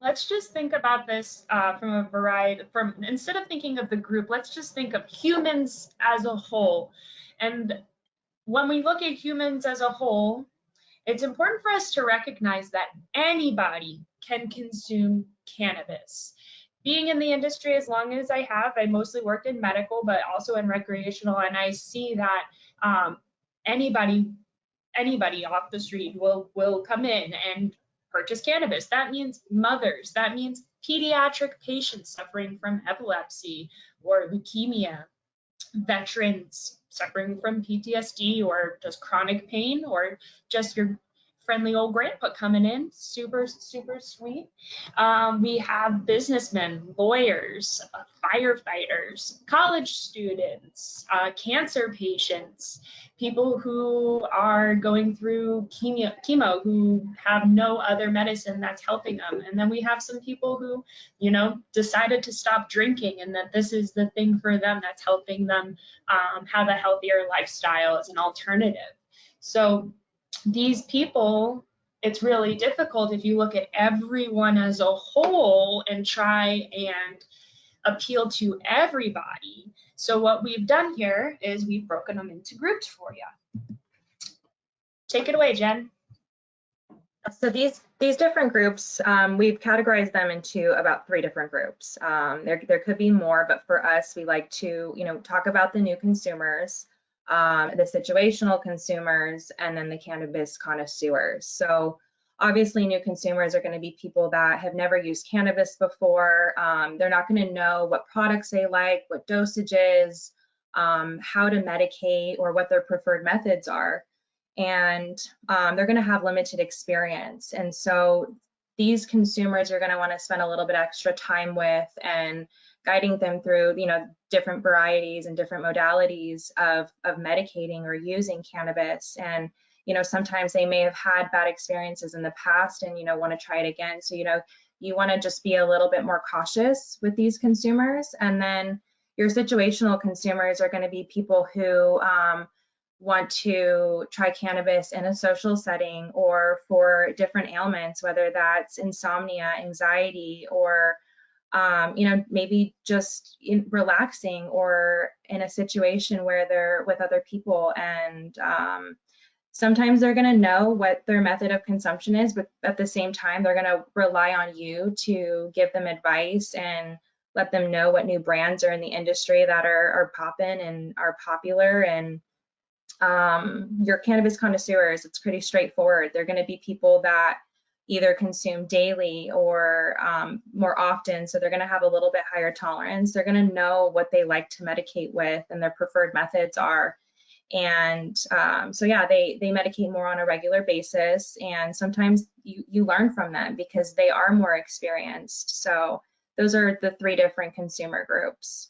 let's just think about this from a variety, instead of thinking of the group, let's just think of humans as a whole. And when we look at humans as a whole, it's important for us to recognize that anybody can consume cannabis. Being in the industry as long as I have, I mostly worked in medical, but also in recreational, and I see that anybody off the street will come in and purchase cannabis. That means mothers, that means pediatric patients suffering from epilepsy or leukemia, veterans suffering from PTSD or just chronic pain, or just your friendly old grandpa coming in, super, super sweet. We have businessmen, lawyers, firefighters, college students, cancer patients, people who are going through chemo who have no other medicine that's helping them. And then we have some people who, decided to stop drinking, and that this is the thing for them that's helping them have a healthier lifestyle as an alternative. So these people, it's really difficult if you look at everyone as a whole and try and appeal to everybody. So what we've done here is we've broken them into groups for you. Take it away, Jen. So these different groups, we've categorized them into about 3 different groups. There could be more, but for us, we like to, talk about the new consumers, the situational consumers, and then the cannabis connoisseurs. So obviously, new consumers are going to be people that have never used cannabis before. They're not going to know what products they like, what dosages, how to medicate, or what their preferred methods are. And they're going to have limited experience. And so these consumers are going to want to spend a little bit extra time with and guiding them through, different varieties and different modalities of medicating or using cannabis. And, sometimes they may have had bad experiences in the past and, want to try it again. So, you want to just be a little bit more cautious with these consumers. And then your situational consumers are going to be people who want to try cannabis in a social setting or for different ailments, whether that's insomnia, anxiety, or maybe just relaxing or in a situation where they're with other people. And sometimes they're going to know what their method of consumption is, but at the same time, they're going to rely on you to give them advice and let them know what new brands are in the industry that are popping and are popular. And your cannabis connoisseurs, it's pretty straightforward. They're going to be people that either consume daily or more often, so they're going to have a little bit higher tolerance. They're going to know what they like to medicate with and their preferred methods are. And so yeah, they medicate more on a regular basis, and sometimes you learn from them because they are more experienced. So those are the 3 different consumer groups.